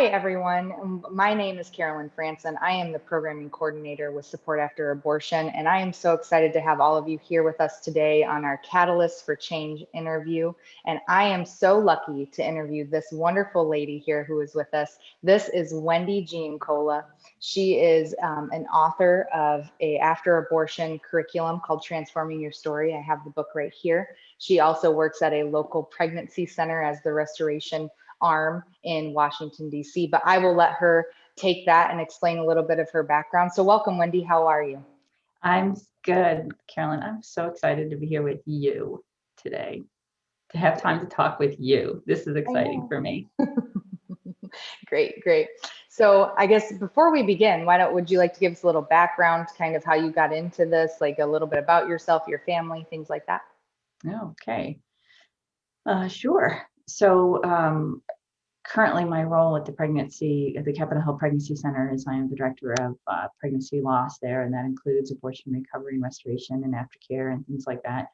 Hi, everyone. My name is Carolyn Fransden. I am the programming coordinator with Support After Abortion, and I am so excited to have all of you here with us today on our Catalyst for Change interview. And I am so lucky to interview this wonderful lady here who is with us. This is Wendy Gianocola. She is an author of a after abortion curriculum called Transforming Your Story. I have the book right here. She also works at a local pregnancy center as the restoration arm in Washington, D.C., but I will let her take that and explain a little bit of her background. So welcome, Wendy. How are you? I'm good, Carolyn. I'm so excited to be here with you today, to have time to talk with you. This is exciting for me. Great, great. So I guess before we begin, would you like to give us a little background, kind of how you got into this, like a little bit about yourself, your family, things like that? Okay. Sure. So currently my role at the Capitol Hill Pregnancy Center is I am the director of pregnancy loss there, and that includes abortion recovery and restoration and aftercare and things like that.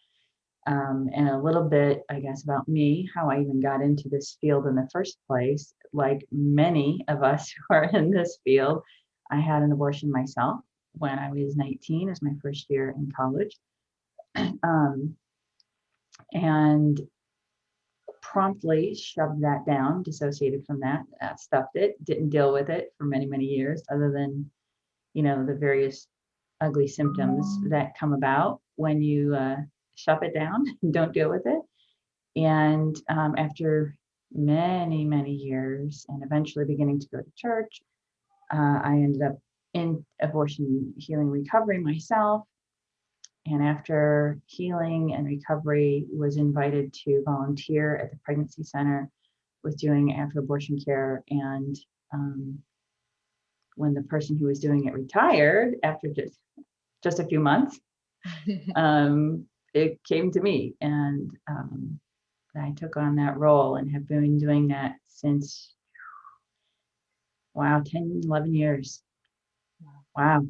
And a little bit, I guess, about me, how I even got into this field in the first place. Like many of us who are in this field, I had an abortion myself when I was 19, as my first year in college. And promptly shoved that down, dissociated from that, stuffed it, didn't deal with it for many, many years, other than, the various ugly symptoms that come about when you shove it down and don't deal with it. And after many, many years and eventually beginning to go to church, I ended up in abortion healing recovery myself. And after healing and recovery, was invited to volunteer at the pregnancy center with doing after abortion care. And when the person who was doing it retired after just a few months, it came to me, and I took on that role and have been doing that since, 10, 11 years. Wow.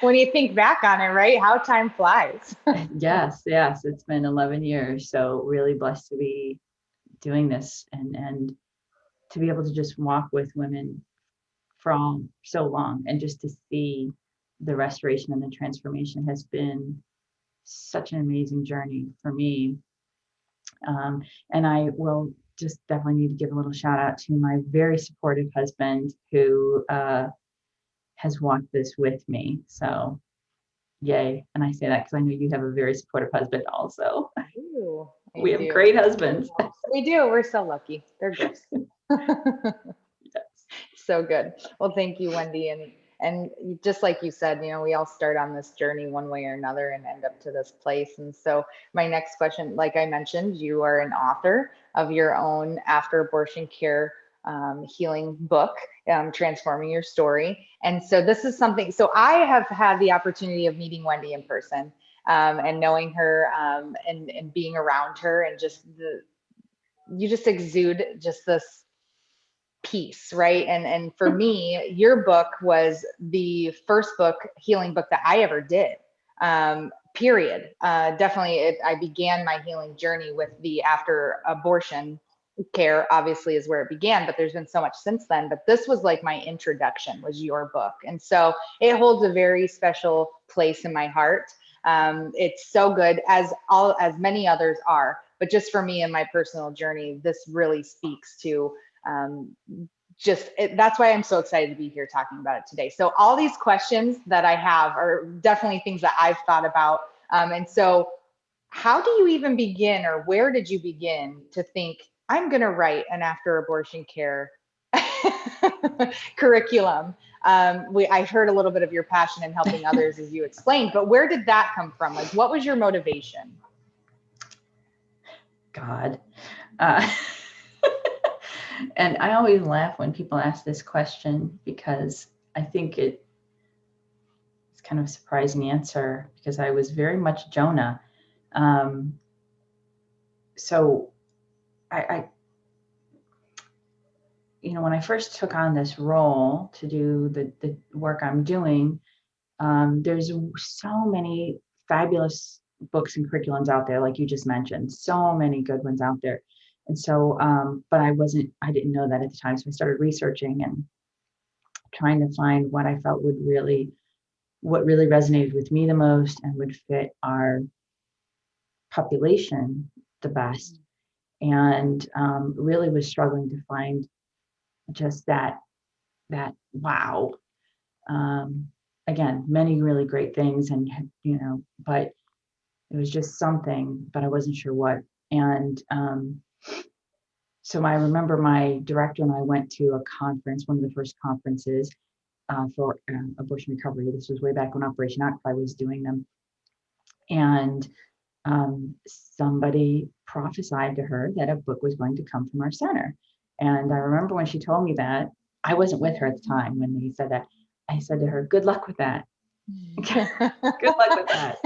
When you think back on it, right? How time flies. Yes, it's been 11 years. So really blessed to be doing this and to be able to just walk with women from so long, and just to see the restoration and the transformation has been such an amazing journey for me. And I will just definitely need to give a little shout out to my very supportive husband who has walked this with me. So yay. And I say that because I know you have a very supportive husband also. We have great husbands. We do. We're so lucky. They're gifts. So good. Well, thank you, Wendy. And just like you said, we all start on this journey one way or another and end up to this place. And so my next question, like I mentioned, you are an author of your own after abortion care healing book, Transforming Your Story. And so this is something, so I have had the opportunity of meeting Wendy in person and knowing her and being around her, and you just exude just this peace, right? And for me, your book was the first healing book that I ever did. Period. Definitely, I began my healing journey with the after abortion care, obviously, is where it began, but there's been so much since then. But this was like my introduction, was your book. And so it holds a very special place in my heart. It's so good, as many others are, but just for me in my personal journey, this really speaks to that's why I'm so excited to be here talking about it today. So all these questions that I have are definitely things that I've thought about. And so how do you even begin, or where did you begin to think, I'm going to write an after abortion care curriculum? I've heard a little bit of your passion in helping others, as you explained, but where did that come from? Like, what was your motivation? God. And I always laugh when people ask this question, because I think it's kind of a surprising answer, because I was very much Jonah. So I when I first took on this role to do the work I'm doing, there's so many fabulous books and curriculums out there, like you just mentioned, so many good ones out there. And so, but I didn't know that at the time. So I started researching and trying to find what I felt what really resonated with me the most and would fit our population the best. And really was struggling to find just that wow. Again, many really great things, and but it was just something, but I wasn't sure what. And so I remember my director and I went to a conference, one of the first conferences for abortion recovery. This was way back when Operation Outcry was doing them. And somebody prophesied to her that a book was going to come from our center. And I remember when she told me that, I wasn't with her at the time when he said that. I said to her, good luck with that. Good luck with that.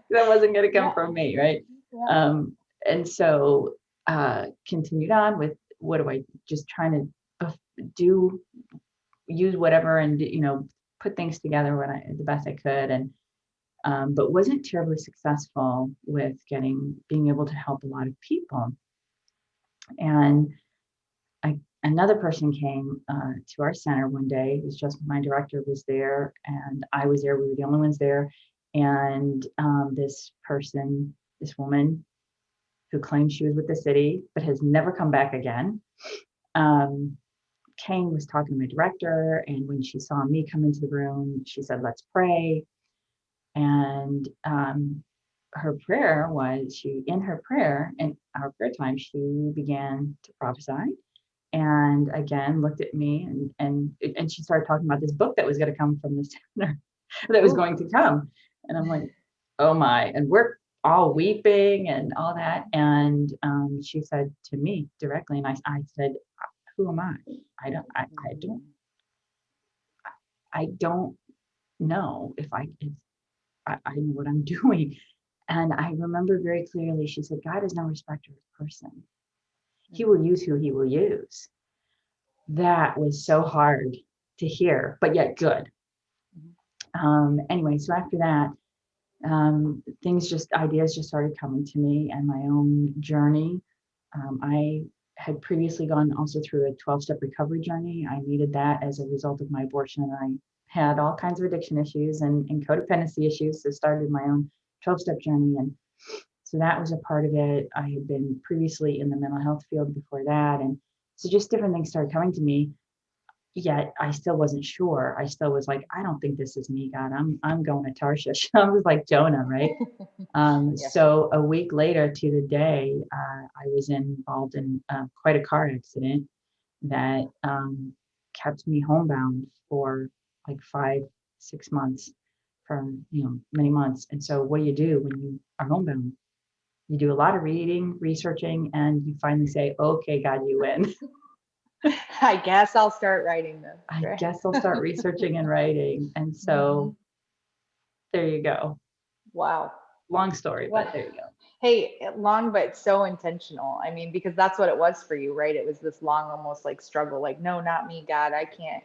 That wasn't going to come from me, right? Yeah. And so continued on with what do I just trying to use whatever and put things together the best I could, and but wasn't terribly successful with being able to help a lot of people. And another person came to our center one day. It was just my director was there and I was there. We were the only ones there. And this woman who claimed she was with the city, but has never come back again, was talking to my director. And when she saw me come into the room, she said, let's pray. And her prayer was, in our prayer time, she began to prophesy. And again, looked at me and she started talking about this book that was going to come from the center that was going to come. And I'm like, oh my, and we're all weeping and all that. And she said to me directly, and I said, who am I? I don't know if I know what I'm doing. And I remember very clearly, she said, God is no respecter of person. He will use who he will use. That was so hard to hear, but yet good. Anyway, so after that, ideas just started coming to me and my own journey. I had previously gone also through a 12-step recovery journey. I needed that as a result of my abortion. And I had all kinds of addiction issues and codependency issues. So started my own 12-step journey. And so that was a part of it. I had been previously in the mental health field before that. And so just different things started coming to me. Yet I still wasn't sure. I still was like, I don't think this is me, God. I'm going to Tarshish. I was like Jonah, right? So a week later to the day, I was involved in quite a car accident that kept me homebound for like 5-6 months, for many months. And so what do you do when you are homebound? You do a lot of reading, researching, and you finally say, okay, God, you win. I guess I'll start writing this. Right? I guess I'll start researching and writing. And so there you go. Wow. Long story, but there you go. Hey, long, but so intentional. I mean, because that's what it was for you, right? It was this long, almost like struggle, like, no, not me, God. I can't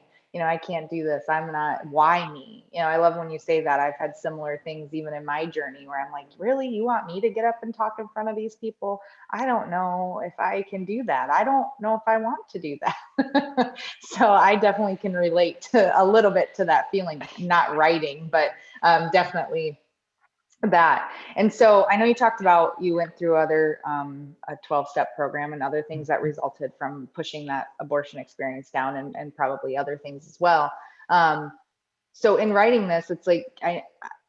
do this. I'm not, why me? I love when you say that. I've had similar things even in my journey where I'm like, really, you want me to get up and talk in front of these people? I don't know if I can do that. I don't know if I want to do that. So I definitely can relate to a little bit to that feeling, not writing, but definitely that. And so I know you talked about you went through other a 12-step program and other things that resulted from pushing that abortion experience down, and probably other things as well. So in writing this, it's like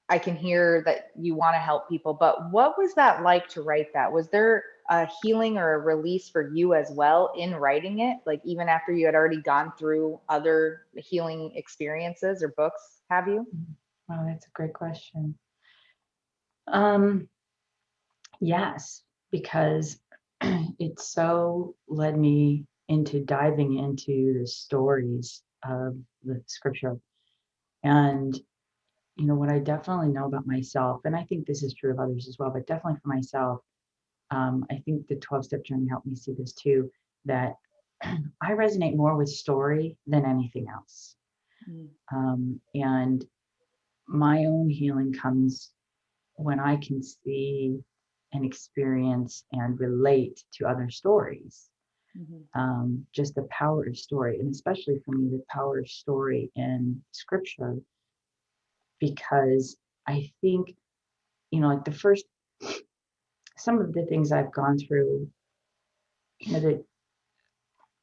I can hear that you want to help people, but what was that like to write that? Was there a healing or a release for you as well in writing it? Like even after you had already gone through other healing experiences or books, have you? Wow, that's a great question. Yes, because it so led me into diving into the stories of the scripture. And, what I definitely know about myself, and I think this is true of others as well, but definitely for myself, I think the 12-step journey helped me see this too, that I resonate more with story than anything else. And my own healing comes when I can see and experience and relate to other stories. Just the power of story, and especially for me, the power of story in scripture, because I think, like some of the things I've gone through, that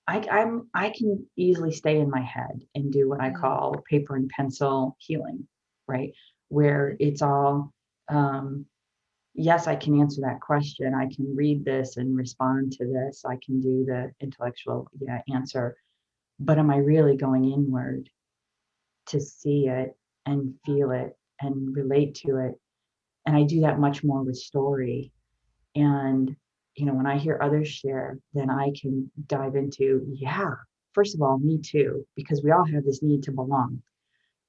I can easily stay in my head and do what I call paper and pencil healing, right? Where it's all, yes, I can answer that question. I can read this and respond to this. I can do the intellectual answer. But am I really going inward to see it and feel it and relate to it? And I do that much more with story. And, when I hear others share, then I can dive into, first of all, me too, because we all have this need to belong,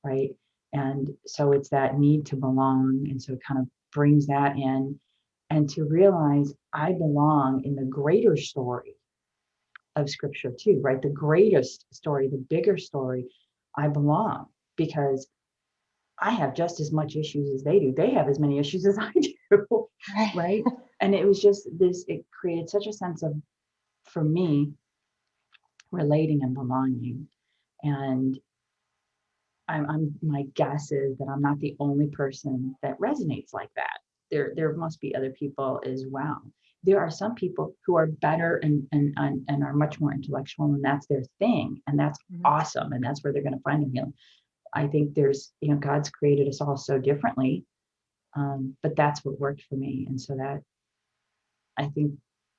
right? And so it's that need to belong. And so it kind of brings that in, and to realize I belong in the greater story of scripture too, right? The greatest story, the bigger story, I belong, because I have just as much issues as they do. They have as many issues as I do, right? And it was just this, it created such a sense of, for me, relating and belonging. And my guess is that I'm not the only person that resonates like that. There must be other people as well. There are some people who are better and are much more intellectual, and that's their thing, and that's awesome, and that's where they're going to find the healing. I think there's, God's created us all so differently, but that's what worked for me, and so that, I think,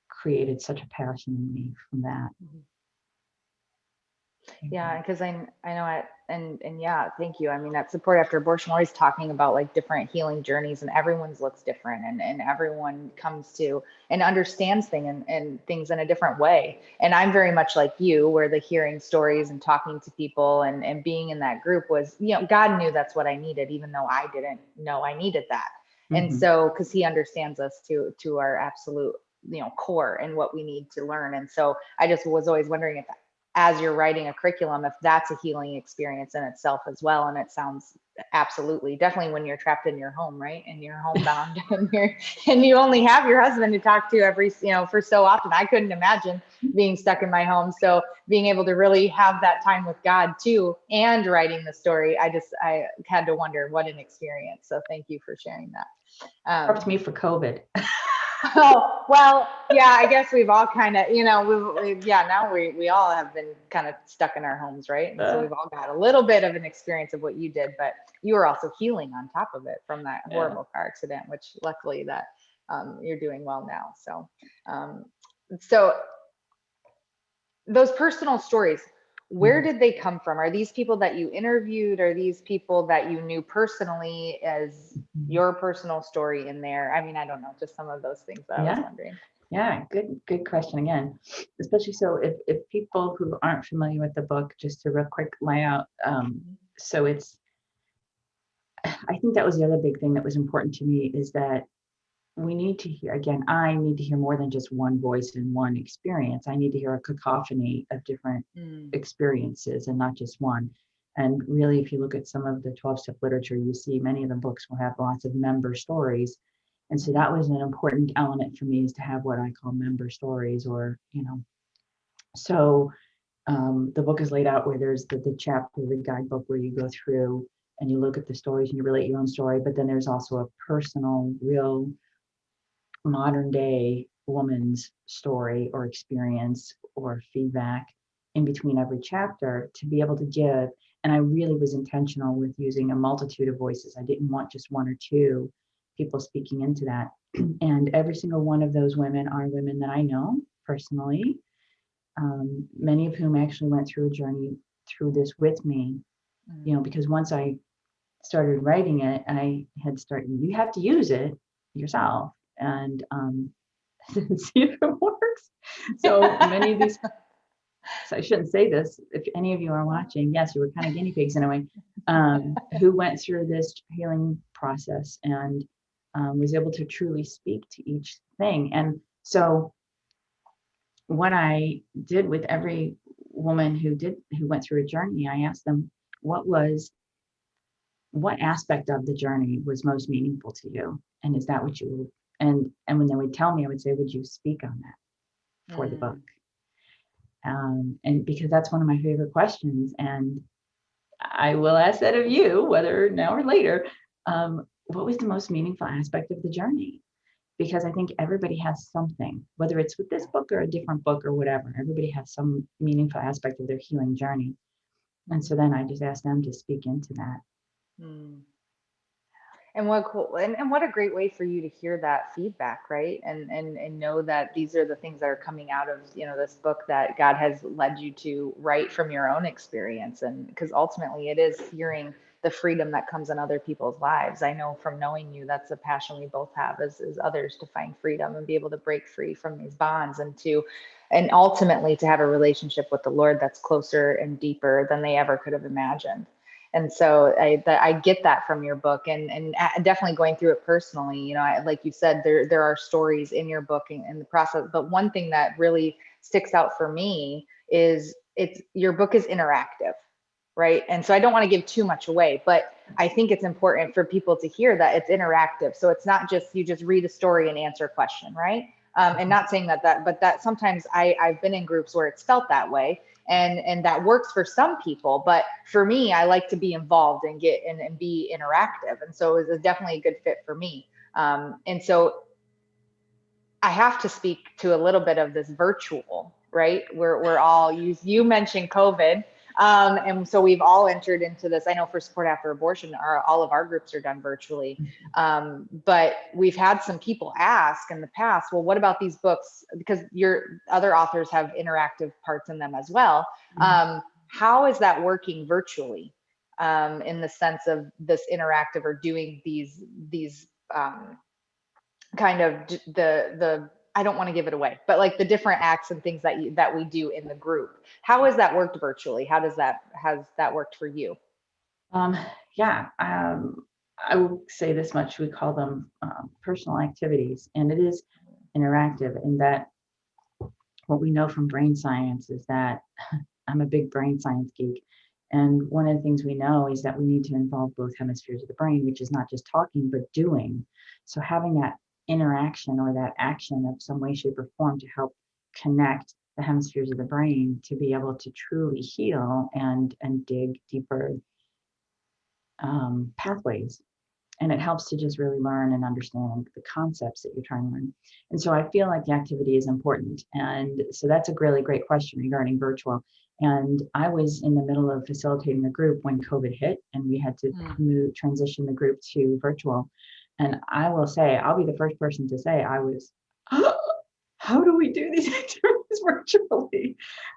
created such a passion in me from that. Yeah, because I know it, and yeah, thank you. I mean, that support after abortion, we're always talking about like different healing journeys, and everyone's looks different, and everyone comes to and understands things in a different way. And I'm very much like you, where the hearing stories and talking to people and being in that group was, God knew that's what I needed, even though I didn't know I needed that. And so, because He understands us to our absolute, core and what we need to learn. And so I just was always wondering if, as you're writing a curriculum, if that's a healing experience in itself as well. And it sounds absolutely, definitely when you're trapped in your home, right? And you're homebound and you only have your husband to talk to every, for so often. I couldn't imagine being stuck in my home. So being able to really have that time with God too, and writing the story, I had to wonder what an experience. So thank you for sharing that. Helped me for COVID. Oh, well, yeah, I guess we've all kind of, now we all have been kind of stuck in our homes, right? And so we've all got a little bit of an experience of what you did, but you were also healing on top of it from that horrible car accident, which luckily that you're doing well now. So those personal stories, where did they come from? Are these people that you interviewed? Are these people that you knew personally as your personal story in there? I mean, I don't know, just some of those things that I was wondering. Yeah, good question again. Especially so if people who aren't familiar with the book, just a real quick layout. So I think that was the other big thing that was important to me, is that we need to hear, again, I need to hear more than just one voice and one experience. I need to hear a cacophony of different experiences and not just one. And really, if you look at some of the 12-step literature, you see many of the books will have lots of member stories. And so that was an important element for me, is to have what I call member stories, or, so the book is laid out where there's the chapter, the guidebook, where you go through and you look at the stories and you relate your own story. But then there's also a personal, real modern day woman's story or experience or feedback in between every chapter to be able to give. And I really was intentional with using a multitude of voices. I didn't want just one or two people speaking into that. And every single one of those women are women that I know personally, many of whom actually went through a journey through this with me, because once I started writing it, you have to use it yourself and see if it works. So many of these, so I shouldn't say this, if any of you are watching, yes, you were kind of guinea pigs in a way, who went through this healing process and was able to truly speak to each thing. And so what I did with every woman who went through a journey, I asked them, what aspect of the journey was most meaningful to you? And is that what you And when they would tell me, I would say, would you speak on that for the book? And because that's one of my favorite questions. And I will ask that of you, whether now or later, what was the most meaningful aspect of the journey? Because I think everybody has something, whether it's with this book or a different book or whatever, everybody has some meaningful aspect of their healing journey. And so then I just asked them to speak into that. And what cool, and what a great way for you to hear that feedback, right? And know that these are the things that are coming out of, this book that God has led you to write from your own experience. And because ultimately it is hearing the freedom that comes in other people's lives. I know from knowing you, that's a passion we both have as others, to find freedom and be able to break free from these bonds, and ultimately to have a relationship with the Lord that's closer and deeper than they ever could have imagined. And so I get that from your book, and definitely going through it personally. Like you said, there are stories in your book and in the process. But one thing that really sticks out for me is your book is interactive, right? And so I don't want to give too much away, but I think it's important for people to hear that it's interactive. So it's not just you just read a story and answer a question, right? And not saying but that sometimes I've been in groups where it's felt that way. And that works for some people, but for me, I like to be involved and and be interactive. And so it was definitely a good fit for me. And so I have to speak to a little bit of this virtual, right? We're all you mentioned COVID. And so we've all entered into this. I know for Support After Abortion, all of our groups are done virtually. But we've had some people ask in the past, well, what about these books? Because your other authors have interactive parts in them as well. How is that working virtually, in the sense of this interactive or doing these kind of the I don't want to give it away, but like the different acts and things that we do in the group? How has that worked virtually? Has that worked for you? Yeah, I will say this much: we call them personal activities, and it is interactive. In that, what we know from brain science is that I'm a big brain science geek. And one of the things we know is that we need to involve both hemispheres of the brain, which is not just talking, but doing. So having that interaction or that action of some way, shape, or form to help connect the hemispheres of the brain to be able to truly heal and dig deeper pathways. And it helps to just really learn and understand the concepts that you're trying to learn. And so I feel like the activity is important. And so that's a really great question regarding virtual. And I was in the middle of facilitating the group when COVID hit, and we had to transition the group to virtual. And I will say, I'll be the first person to say, I was, how do we do these activities virtually?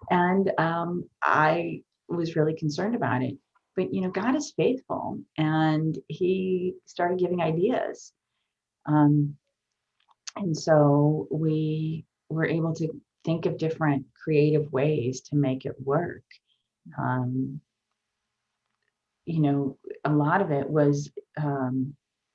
And I was really concerned about it. But God is faithful, and He started giving ideas, and so we were able to think of different creative ways to make it work. Um, a lot of it was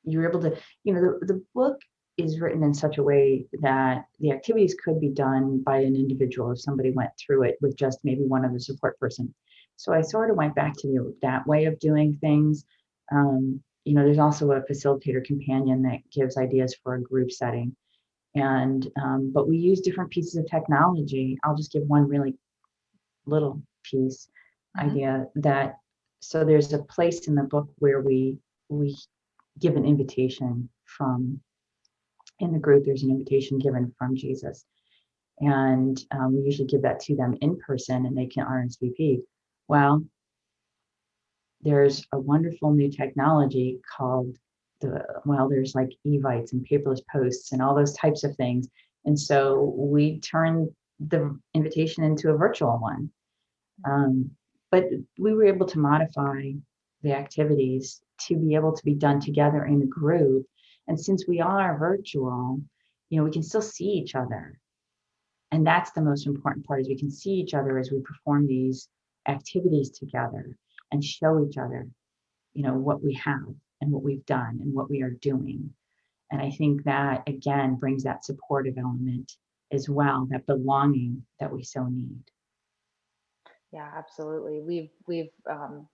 you were able to, the book is written in such a way that the activities could be done by an individual if somebody went through it with just maybe one other support person. So I sort of went back to that way of doing things. There's also a facilitator companion that gives ideas for a group setting. And but we use different pieces of technology. I'll just give one really little piece idea that, so there's a place in the book where we give an invitation from, in the group, there's an invitation given from Jesus. And we usually give that to them in person, and they can RSVP. Well, there's a wonderful new technology called there's like evites and paperless posts and all those types of things. And so we turned the invitation into a virtual one. But we were able to modify the activities to be able to be done together in a group. And since we are virtual, we can still see each other. And that's the most important part, is we can see each other as we perform these activities together and show each other, what we have and what we've done and what we are doing. And I think that, again, brings that supportive element as well, that belonging that we so need. Yeah, absolutely. We've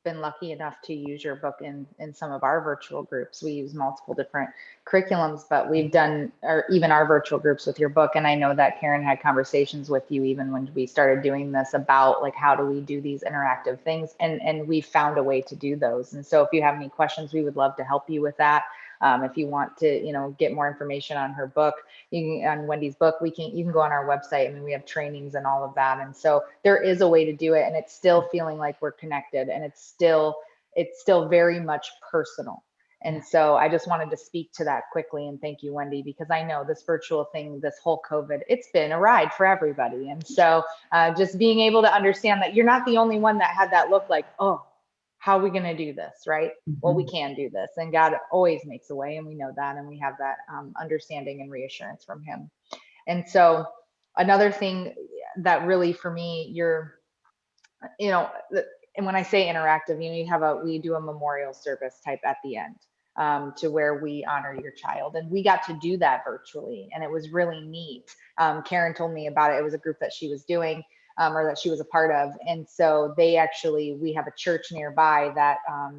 been lucky enough to use your book in some of our virtual groups. We use multiple different curriculums, but we've done or even our virtual groups with your book. And I know that Karen had conversations with you even when we started doing this about like how do we do these interactive things, and we found a way to do those. And so if you have any questions, we would love to help you with that. If you want to, get more information on her book, on Wendy's book, you can go on our website. I mean, we have trainings and all of that. And so there is a way to do it, and it's still feeling like we're connected, and it's still very much personal. And so I just wanted to speak to that quickly and thank you, Wendy, because I know this virtual thing, this whole COVID, it's been a ride for everybody. And so just being able to understand that you're not the only one that had that look like, oh, how are we going to do this? Right. Well, we can do this, and God always makes a way, and we know that, and we have that understanding and reassurance from him. And so another thing that really for me, you know, and when I say interactive, we do a memorial service type at the end, to where we honor your child. And we got to do that virtually, and it was really neat. Karen told me about it. It was a group that she was doing, or that she was a part of. And so we have a church nearby that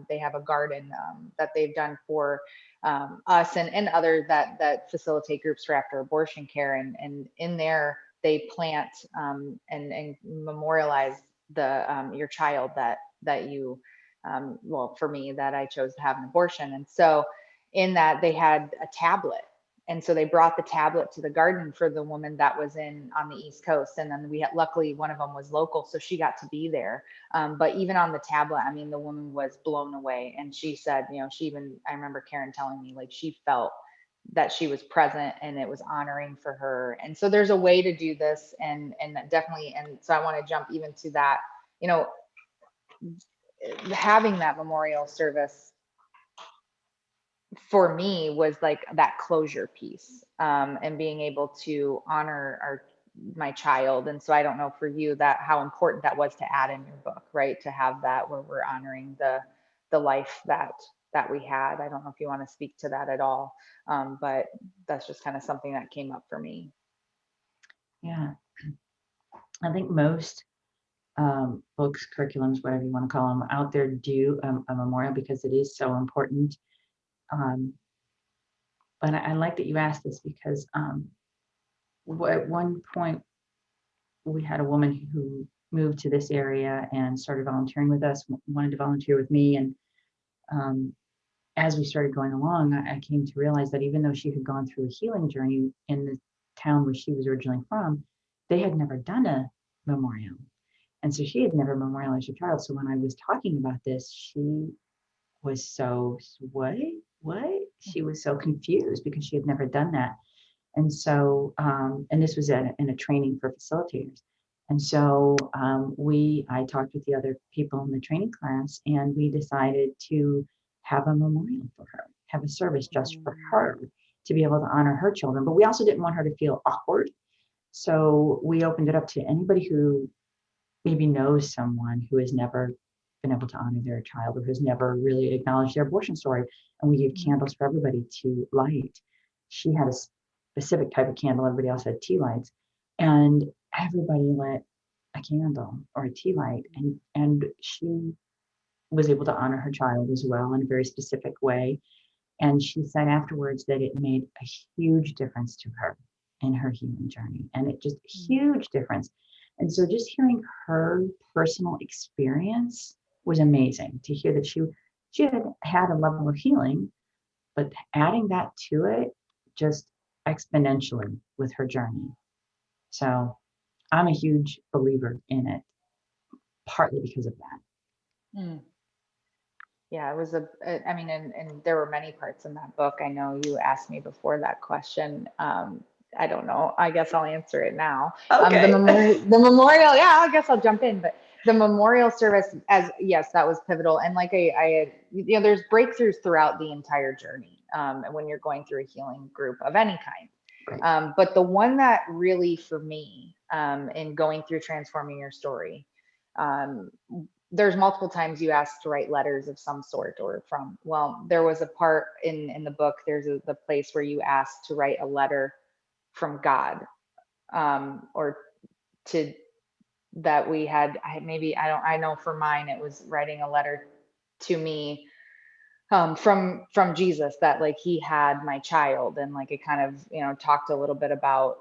they have a garden that they've done for us and other that facilitate groups for after abortion care. And in there, they plant and memorialize your child that you well, for me, that I chose to have an abortion. And so in that, they had a tablet, and so they brought the tablet to the garden for the woman that was on the East Coast. And then luckily one of them was local, so she got to be there. But even on the tablet, I mean, the woman was blown away, and she said, I remember Karen telling me, like, she felt that she was present and it was honoring for her. And so there's a way to do this, and definitely. And so I want to jump even to that, you know, having that memorial service for me was like that closure piece, and being able to honor my child. And so I don't know for you that how important that was to add in your book, right? To have that where we're honoring the life that we had. I don't know if you want to speak to that at all, but that's just kind of something that came up for me. Yeah, I think most books, curriculums, whatever you want to call them, out there do a memorial because it is so important. Um, but I like that you asked this because at one point we had a woman who moved to this area and started volunteering with us, wanted to volunteer with me. And um, as we started going along, I came to realize that even though she had gone through a healing journey in the town where she was originally from, they had never done a memorial. And so she had never memorialized her child. So when I was talking about this, she was so, what? What? She was so confused because she had never done that. And so, and this was in a training for facilitators. And so I talked with the other people in the training class, and we decided to have a memorial for her, have a service just for her to be able to honor her children. But we also didn't want her to feel awkward. So we opened it up to anybody who maybe knows someone who has never been able to honor their child or has never really acknowledged their abortion story. And we gave candles for everybody to light. She had a specific type of candle, everybody else had tea lights. And everybody lit a candle or a tea light. And she was able to honor her child as well in a very specific way. And she said afterwards that it made a huge difference to her in her healing journey. And it just huge difference. And so just hearing her personal experience was amazing to hear that she had a level of healing, but adding that to it just exponentially with her journey. So I'm a huge believer in it, partly because of that. Mm. Yeah, it was I mean, and there were many parts in that book. I know you asked me before that question. I don't know. I guess I'll answer it now. Okay. The memorial, yeah, I guess I'll jump in, but the memorial service, yes, that was pivotal. And like I had, there's breakthroughs throughout the entire journey, when you're going through a healing group of any kind. Right. But the one that really, for me, in going through transforming your story, um, there's multiple times you asked to write letters of some sort or from, well, there was a part in the book, there's the place where you asked to write a letter from God, or to that we had. I know for mine, it was writing a letter to me, from Jesus, that like he had my child, and like it kind of, talked a little bit about,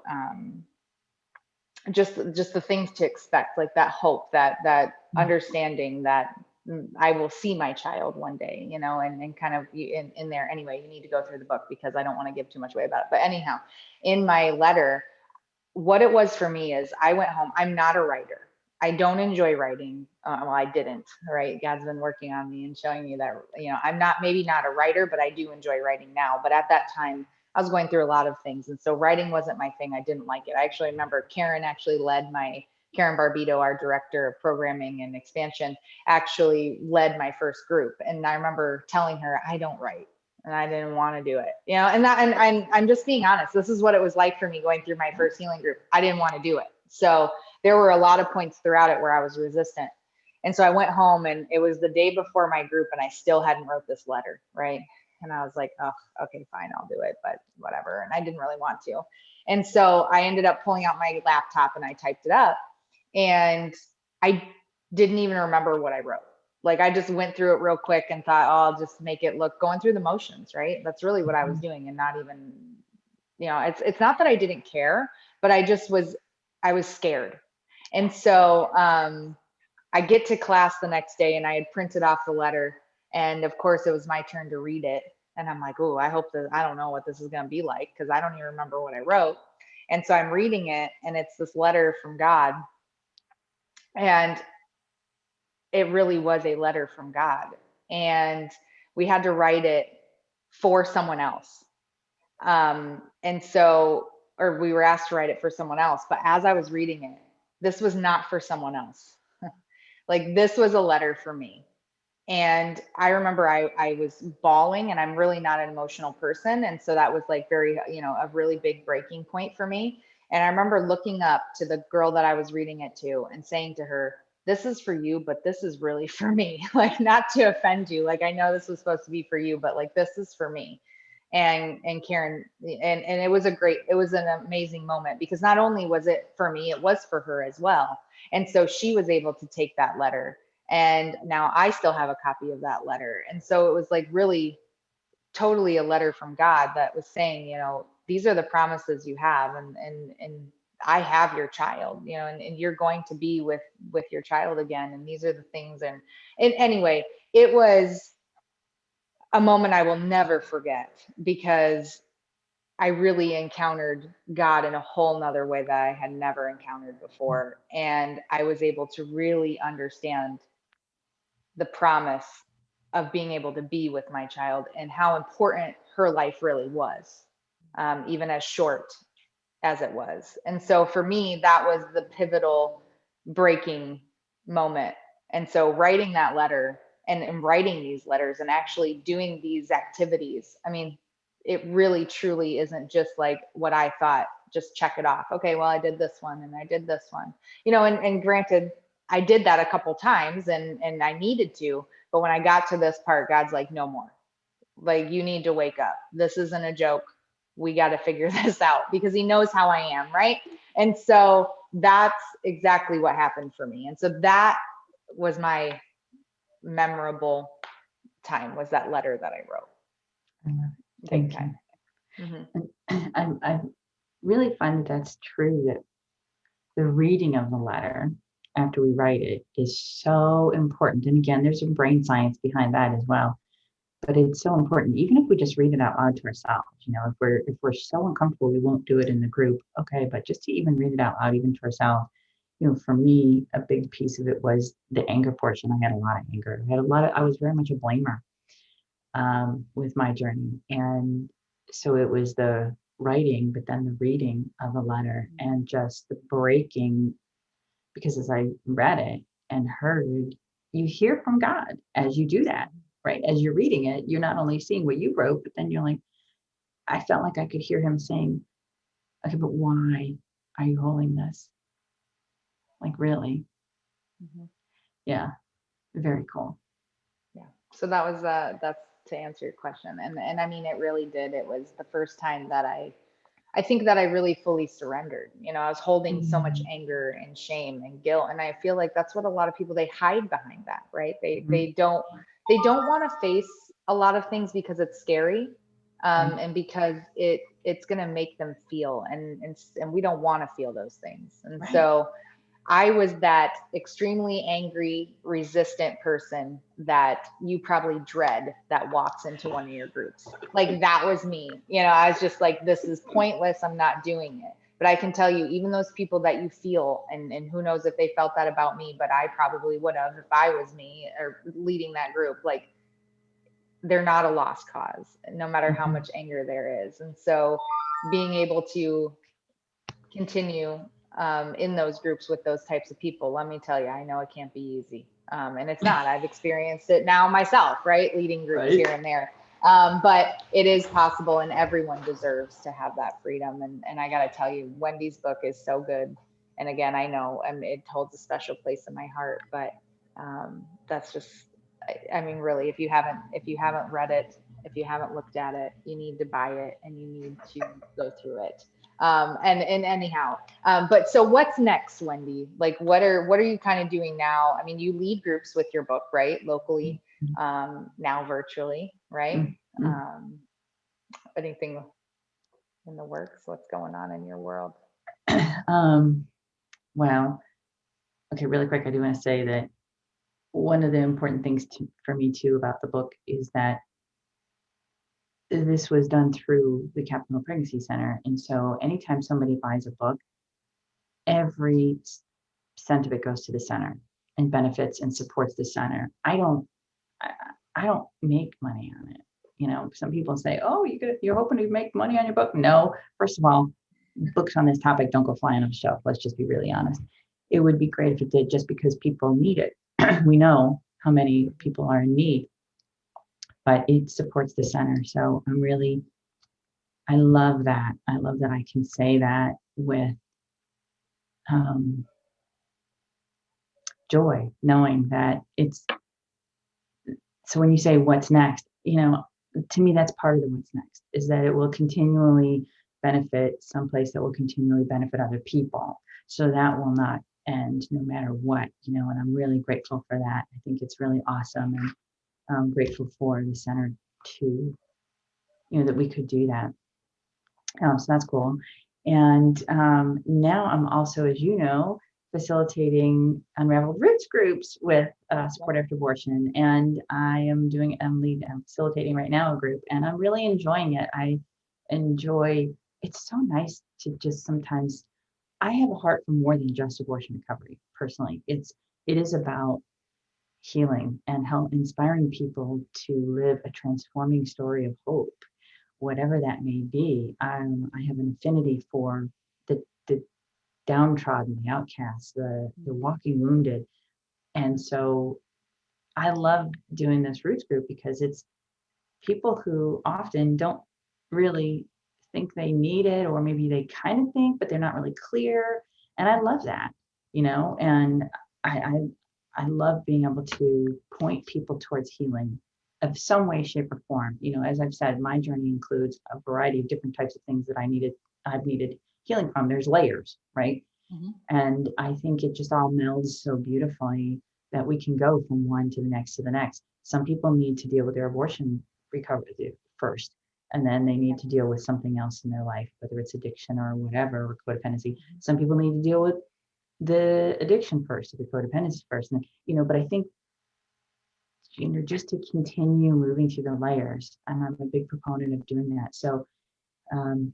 just the things to expect, like that hope, that understanding that, I will see my child one day, and kind of in there. Anyway, you need to go through the book because I don't want to give too much away about it. But anyhow, in my letter, what it was for me is, I went home. I'm not a writer. I don't enjoy writing. Well, I didn't, right? God's been working on me and showing me that, I'm not, maybe not a writer, but I do enjoy writing now. But at that time, I was going through a lot of things. And so writing wasn't my thing. I didn't like it. I actually remember Karen Barbito, our director of programming and expansion, actually led my first group. And I remember telling her, I don't write, and I didn't want to do it, and I'm just being honest. This is what it was like for me going through my first healing group. I didn't want to do it. So there were a lot of points throughout it where I was resistant. And so I went home, and it was the day before my group, and I still hadn't wrote this letter. Right. And I was like, oh, okay, fine, I'll do it, but whatever. And I didn't really want to. And so I ended up pulling out my laptop and I typed it up, and I didn't even remember what I wrote. Like I just went through it real quick and thought, oh, I'll just make it look, going through the motions, right? That's really what I was doing, and not even, it's not that I didn't care, but I was scared. And so I get to class the next day, and I had printed off the letter, and of course it was my turn to read it. And I'm like, oh, I don't know what this is going to be like, because I don't even remember what I wrote. And so I'm reading it, and it's this letter from God, and it really was a letter from God. And we had to write it for someone else. And so, or we were asked to write it for someone else. But as I was reading it, this was not for someone else. Like this was a letter for me. And I remember I was bawling, and I'm really not an emotional person. And so that was like very, a really big breaking point for me. And I remember looking up to the girl that I was reading it to and saying to her, this is for you, but this is really for me. Like, not to offend you. Like, I know this was supposed to be for you, but like, this is for me. And Karen, and it was an amazing moment, because not only was it for me, it was for her as well. And so she was able to take that letter, and now I still have a copy of that letter. And so it was like really totally a letter from God that was saying, these are the promises you have, and I have your child, and you're going to be with your child again. And these are the things. And anyway, it was a moment I will never forget, because I really encountered God in a whole nother way that I had never encountered before. And I was able to really understand the promise of being able to be with my child, and how important her life really was, even as short as it was. And so for me, that was the pivotal breaking moment. And so writing that letter, and writing these letters, and actually doing these activities, I mean, it really truly isn't just like what I thought, just check it off. Okay, well, I did this one and I did this one, and granted, I did that a couple times, and I needed to, but when I got to this part, God's like, no more. Like, you need to wake up. This isn't a joke. We got to figure this out, because he knows how I am, right? And so that's exactly what happened for me. And so that was my memorable time, was that letter that I wrote. I love it. Big Thank time. you. Mm-hmm. And I really find that that's true, that the reading of the letter after we write it is so important. And again, there's some brain science behind that as well. But it's so important, even if we just read it out loud to ourselves. If we're so uncomfortable, we won't do it in the group. Okay, but just to even read it out loud, even to ourselves. For me, a big piece of it was the anger portion. I had a lot of anger. I was very much a blamer with my journey. And so it was the writing, but then the reading of the letter, and just the breaking, because as I read it and heard, you hear from God as you do that, right? As you're reading it, you're not only seeing what you wrote, but then you're like, I felt like I could hear him saying, okay, but why are you holding this? Like, really? Mm-hmm. Yeah, very cool. Yeah. So that's to answer your question. And I mean, it really did. It was the first time that I I think that I really fully surrendered. You know, I was holding so much Mhm. anger and shame and guilt, and I feel like that's what a lot of people, they hide behind that, right? They Mhm. they don't want to face a lot of things because it's scary, Right. and because it's going to make them feel, and we don't want to feel those things. And Right. so I was that extremely angry, resistant person that you probably dread that walks into one of your groups. Like that was me. You know, I was just like, this is pointless. I'm not doing it. But I can tell you, even those people that you feel, and who knows if they felt that about me, but I probably would have if I was me or leading that group. Like they're not a lost cause, no matter how Mhm. much anger there is. And so being able to continue in those groups with those types of people, let me tell you, I know it can't be easy. And it's not. I've experienced it now myself, right? Leading groups Right. here and there. But it is possible, and everyone deserves to have that freedom. And I got to tell you, Wendy's book is so good. And again, I know it holds a special place in my heart, but that's just, I mean, really, if you haven't read it, if you haven't looked at it, you need to buy it and you need to go through it. And anyhow, but so what's next, Wendy? Like, what are you kind of doing now? I mean, you lead groups with your book, right? Locally, now virtually, right? Mhm. Um, anything in the works? What's going on in your world? Um, well, okay, really quick, I do want to say that one of the important things for me too about the book is that this was done through the Capitol Pregnancy Center. And so anytime somebody buys a book, every cent of it goes to the center and benefits and supports the center. I, I don't make money on it. You know, some people say, "Oh, you're hoping to make money on your book." No, first of all, books on this topic don't go flying off a shelf. Let's just be really honest. It would be great if it did, just because people need it. We know how many people are in need, but it supports the center. So I love that. I love that I can say that with um, joy, knowing that it's. So when you say what's next, to me, that's part of the what's next, is that it will continually benefit someplace, that will continually benefit other people. So that will not end no matter what, and I'm really grateful for that. I think it's really awesome. And I'm grateful for the center to, that we could do that. So that's cool. And now I'm also, as you know, facilitating Unraveled Roots groups with support after abortion. And I'm facilitating right now a group, and I'm really enjoying it. I enjoy, it's so nice to just sometimes, I have a heart for more than just abortion recovery, personally. It is about healing and help inspiring people to live a transforming story of hope, whatever that may be. I have an affinity for the downtrodden, the outcasts, the walking wounded. And so I love doing this roots group because it's people who often don't really think they need it, or maybe they kind of think, but they're not really clear. And I love that, and I, I, I love being able to point people towards healing of some way, shape, or form. As I've said, my journey includes a variety of different types of things that I've needed healing from. There's layers, right? Mhm. And I think it just all melds so beautifully that we can go from one to the next to the next. Some people need to deal with their abortion recovery first, and then they need to deal with something else in their life, whether it's addiction or whatever, or codependency. Some people need to deal with the addiction first, or the codependency first. And, but I think, just to continue moving through the layers, and I'm a big proponent of doing that. So, um,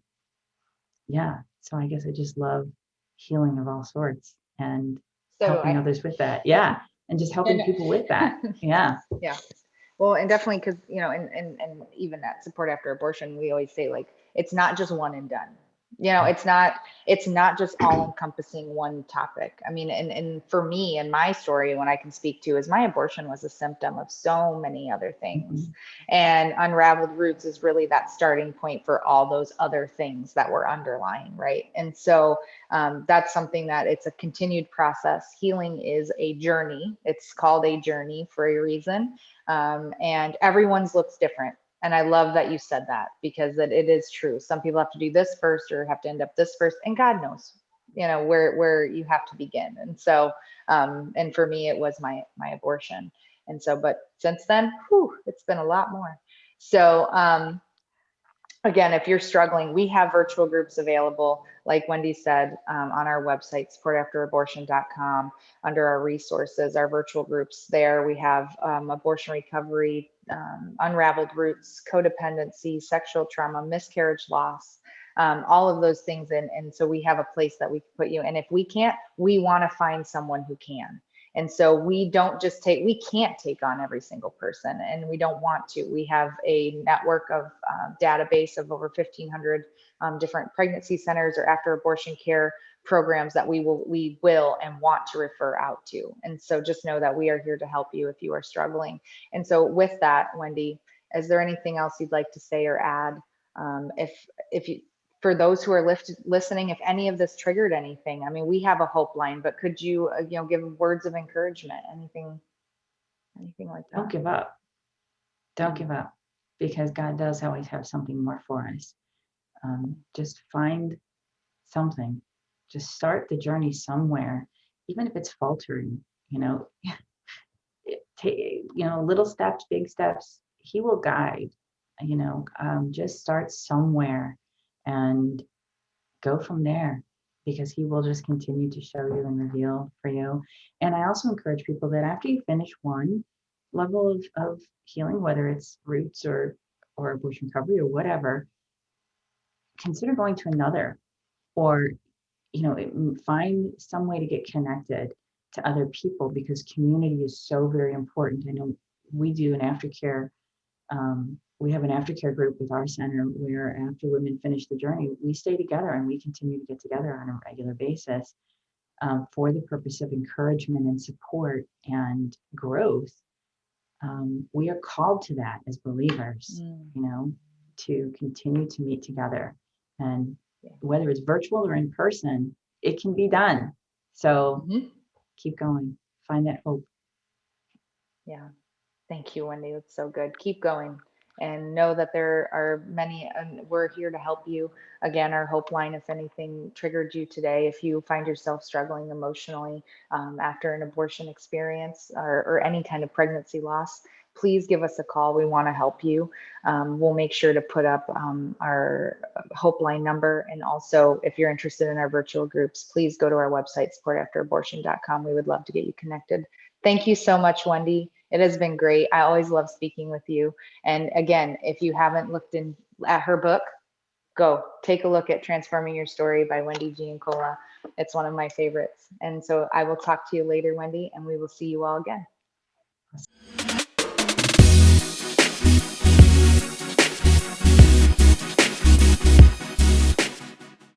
yeah, so I guess I just love healing of all sorts and So helping I, others with that. Yeah. And just helping and people with that. Yeah. yeah. Well, and definitely because, and even at support after abortion, we always say like it's not just one and done. It's not just all encompassing one topic. I mean, and for me and my story, when I can speak to, is my abortion was a symptom of so many other things. Mhm. And Unraveled Roots is really that starting point for all those other things that were underlying, right? And so that's something that it's a continued process. Healing is a journey. It's called a journey for a reason, and everyone's looks different. And I love that you said that, because it is true. Some people have to do this first or have to end up this first, and God knows, where you have to begin. And so, and for me, it was my abortion. And so, but since then, it's been a lot more. So, again, if you're struggling, we have virtual groups available, like Wendy said, on our website, supportafterabortion.com. Under our resources, our virtual groups there, we have abortion recovery, unraveled roots, codependency, sexual trauma, miscarriage, loss, all of those things. And so we have a place that we can put you. And if we can't, we want to find someone who can. And so we can't take on every single person, and we don't want to. We have a network of database of over 1,500 different pregnancy centers or after abortion care programs that we will and want to refer out to. And so just know that we are here to help you if you are struggling. And so with that, Wendy, is there anything else you'd like to say or add? If you, for those who are listening, if any of this triggered anything, I mean, we have a hope line, but could you, give words of encouragement, anything like that? Don't give up. Don't give up, because God does always have something more for us. Just find something. Just start the journey somewhere, even if it's faltering. Little steps, big steps. He will guide. Just start somewhere and go from there, because he will just continue to show you and reveal for you. And I also encourage people that after you finish one level of healing, whether it's roots or abortion recovery or whatever, consider going to another, or find some way to get connected to other people, because community is so very important. I know we do an aftercare. We have an aftercare group with our center where after women finish the journey, we stay together and we continue to get together on a regular basis for the purpose of encouragement and support and growth. We are called to that as believers, to continue to meet together. And whether it's virtual or in person, it can be done. So keep going, find that hope. Yeah. Thank you, Wendy. It's so good. Keep going, and know that there are many, and we're here to help you. Again, our hope line, if anything triggered you today, if you find yourself struggling emotionally after an abortion experience or any kind of pregnancy loss, please give us a call. We want to help you. We'll make sure to put up our hope line number. And also, if you're interested in our virtual groups, please go to our website, supportafterabortion.com. We would love to get you connected. Thank you so much, Wendy. It has been great. I always love speaking with you. And again, if you haven't looked at her book, go take a look at Transforming Your Story by Wendy Gianocola. It's one of my favorites. And so I will talk to you later, Wendy, and we will see you all again.